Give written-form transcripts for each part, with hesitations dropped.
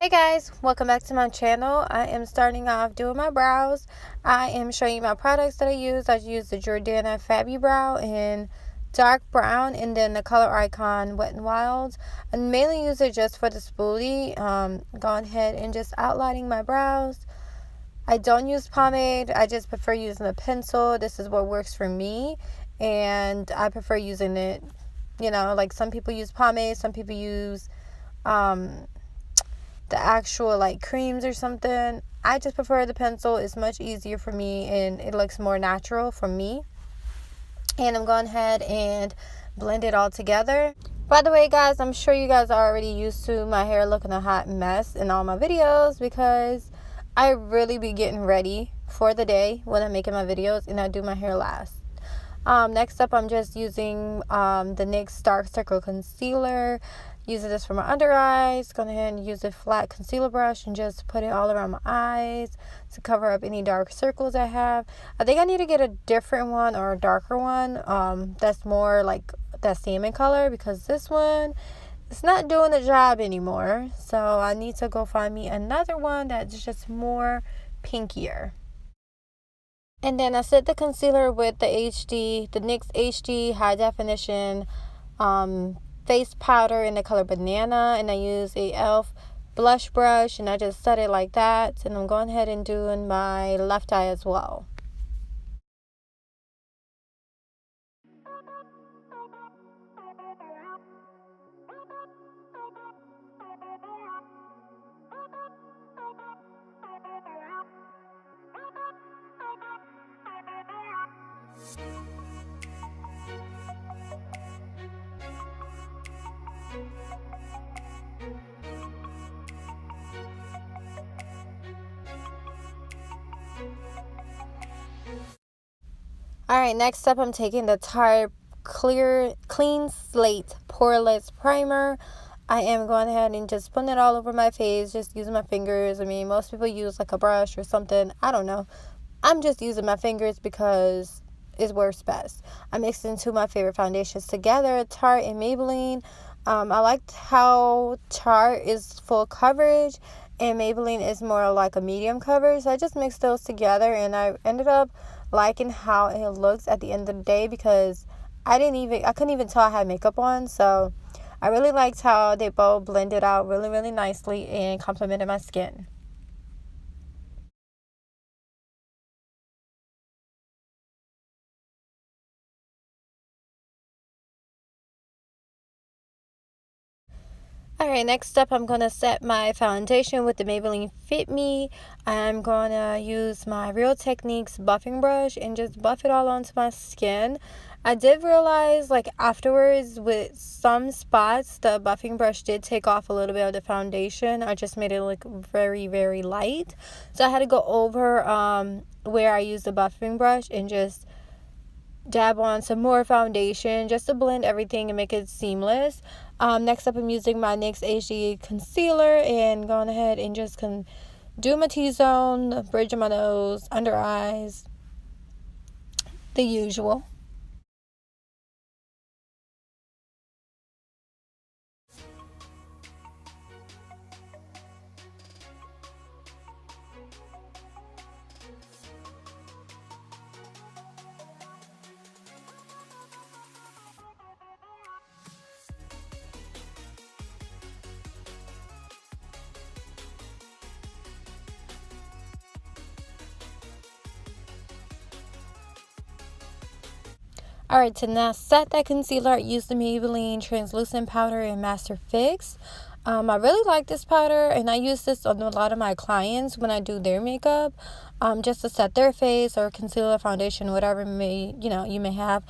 Hey guys, welcome back to my channel. I am starting off doing my brows. I am showing you my products that I use. I use the Jordana Fabby Brow in dark brown and then the Color Icon Wet n Wild. I mainly use it just for the spoolie. Going ahead and just outlining my brows. I don't use pomade. I just prefer using a pencil. This is what works for me, and I prefer using it. Like some people use pomade, some people use the actual like creams or something. I just prefer the pencil. It's much easier for me and it looks more natural for me. And I'm going ahead and blend it all together. By the way, guys, I'm sure you guys are already used to my hair looking a hot mess in all my videos because I really be getting ready for the day when I'm making my videos and I do my hair last. Next up, I'm just using the NYX Dark Circle Concealer. Using this for my under eyes. Go ahead and use a flat concealer brush and just put it all around my eyes to cover up any dark circles I have. I think I need to get a different one or a darker one that's more like that salmon color because this one it's not doing the job anymore. So I need to go find me another one that's just more pinkier. And then I set the concealer with the NYX HD High Definition face powder in the color Banana, and I use a e.l.f. blush brush, and I just set it like that. And I'm going ahead and doing my left eye as well. Alright, next up I'm taking the Tarte Clean Slate Poreless Primer. I am going ahead and just putting it all over my face, just using my fingers. I mean, most people use like a brush or something. I don't know. I'm just using my fingers because it works best. I'm mixing two of my favorite foundations together, Tarte and Maybelline. I liked how Tarte is full coverage and Maybelline is more like a medium coverage. So I just mixed those together and I ended up liking how it looks at the end of the day because I couldn't even tell I had makeup on. So I really liked how they both blended out really, really nicely and complemented my skin. Alright, next up I'm going to set my foundation with the Maybelline Fit Me. I'm going to use my Real Techniques buffing brush and just buff it all onto my skin. I did realize like afterwards with some spots the buffing brush did take off a little bit of the foundation. I just made it look very, very light. So I had to go over where I used the buffing brush and just dab on some more foundation just to blend everything and make it seamless. Next up, I'm using my NYX HD concealer and going ahead and just do my T-zone, the bridge of my nose, under eyes, the usual. Alright, to now set that concealer, I use the Maybelline Translucent Powder in Master Fix. I really like this powder, and I use this on a lot of my clients when I do their makeup, just to set their face or concealer, foundation, whatever you may have.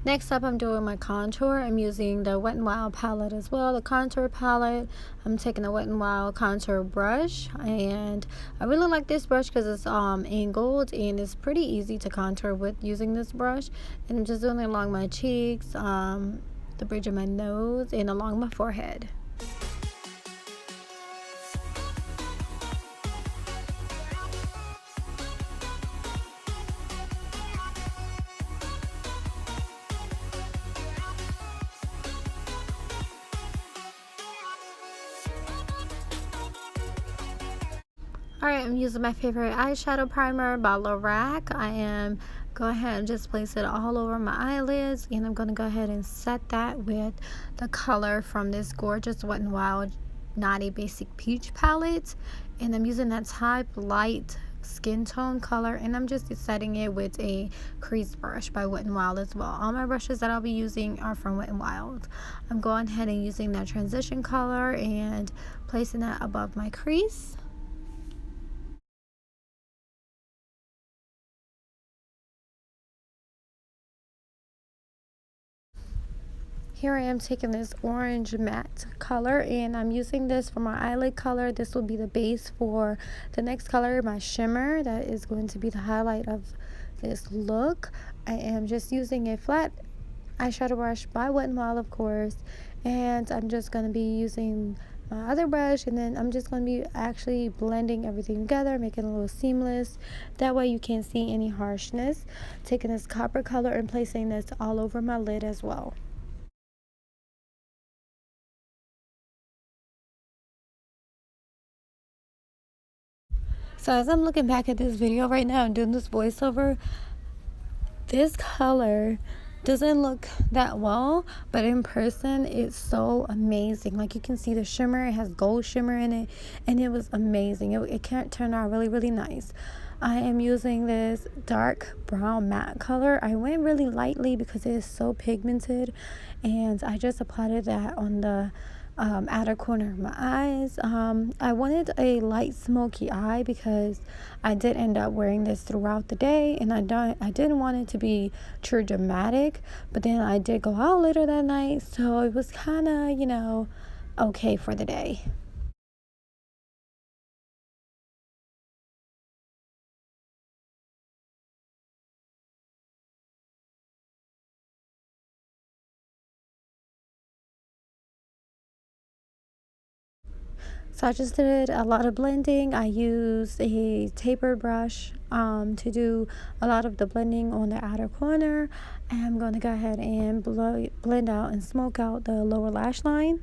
Next up, I'm doing my contour. I'm using the Wet n Wild palette as well, the contour palette. I'm taking the Wet n Wild contour brush, and I really like this brush because it's angled and it's pretty easy to contour with using this brush. And I'm just doing it along my cheeks, the bridge of my nose, and along my forehead. Alright, I'm using my favorite eyeshadow primer by Lorac. I am go ahead and just place it all over my eyelids, and I'm going to go ahead and set that with the color from this gorgeous Wet n Wild Naughty Basic Peach palette. And I'm using that type light skin tone color, and I'm just setting it with a crease brush by Wet n Wild as well. All my brushes that I'll be using are from Wet n Wild. I'm going ahead and using that transition color and placing that above my crease. Here I am taking this orange matte color, and I'm using this for my eyelid color. This will be the base for the next color, my shimmer. That is going to be the highlight of this look. I am just using a flat eyeshadow brush by Wet n Wild, of course, and I'm just going to be using my other brush, and then I'm just going to be actually blending everything together, making it a little seamless. That way you can't see any harshness. Taking this copper color and placing this all over my lid as well. So as I'm looking back at this video right now and doing this voiceover, this color doesn't look that well, but in person it's so amazing. Like, you can see the shimmer, it has gold shimmer in it, and it was amazing. It can turn out really nice. I am using this dark brown matte color. I went really lightly because it is so pigmented, and I just applied that on the outer corner of my eyes. I wanted a light smoky eye because I did end up wearing this throughout the day, and I didn't want it to be too dramatic, but then I did go out later that night, so it was kind of, okay for the day. So I just did a lot of blending. I used a tapered brush to do a lot of the blending on the outer corner. And I'm going to go ahead and blend out and smoke out the lower lash line.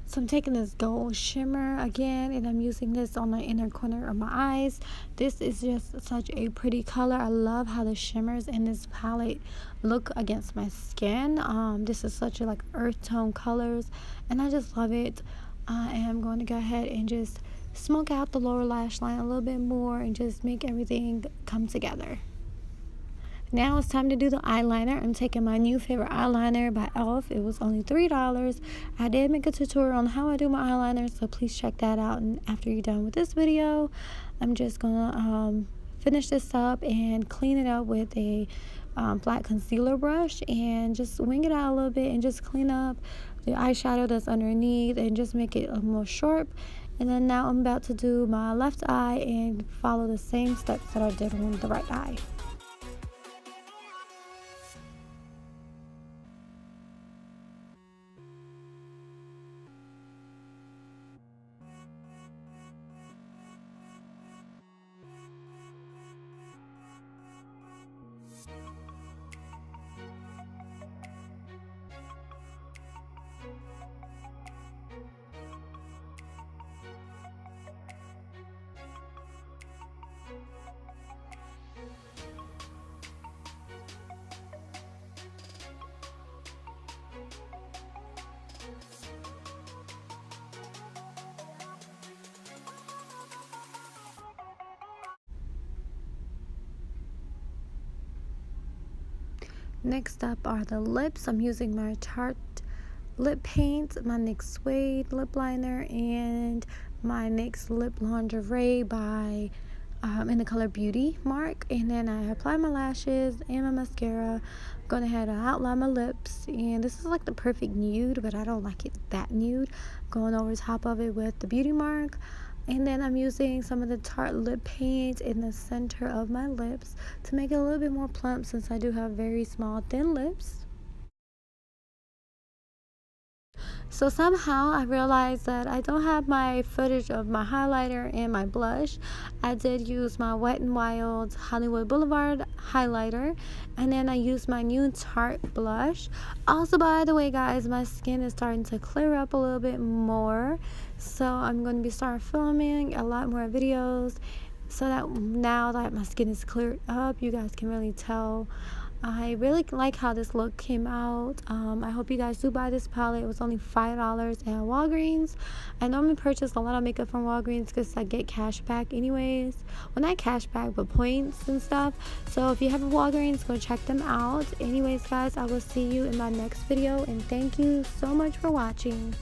So I'm taking this gold shimmer again, and I'm using this on the inner corner of my eyes. This is just such a pretty color. I love how the shimmers in this palette look against my skin. This is such a earth tone colors, and I just love it. I am going to go ahead and just smoke out the lower lash line a little bit more and just make everything come together. Now it's time to do the eyeliner. I'm taking my new favorite eyeliner by e.l.f. It was only $3. I did make a tutorial on how I do my eyeliner, so please check that out. And after you're done with this video, I'm just gonna finish this up and clean it up with a flat concealer brush, and just wing it out a little bit and just clean up the eyeshadow that's underneath and just make it a more sharp. And then now I'm about to do my left eye and follow the same steps that I did on the right eye. Next up are the lips. I'm using my Tarte lip paint, my NYX Suede lip liner, and my NYX lip lingerie by in the color Beauty Mark. And then I apply my lashes and my mascara. I'm going ahead and outline my lips, and this is the perfect nude, but I don't like it that nude. Going over top of it with the Beauty Mark. And then I'm using some of the Tarte lip paint in the center of my lips to make it a little bit more plump, since I do have very small, thin lips. So somehow I realized that I don't have my footage of my highlighter and my blush. I did use my Wet n Wild Hollywood Boulevard highlighter, and then I used my new Tarte blush. Also, by the way, guys, my skin is starting to clear up a little bit more, so I'm going to be starting filming a lot more videos, so that now that my skin is cleared up, you guys can really tell. I really like how this look came out. I hope you guys do buy this palette. It was only $5 at Walgreens. I normally purchase a lot of makeup from Walgreens because I get cash back anyways. Well, not cash back, but points and stuff. So if you have a Walgreens, go check them out. Anyways, guys, I will see you in my next video, and thank you so much for watching.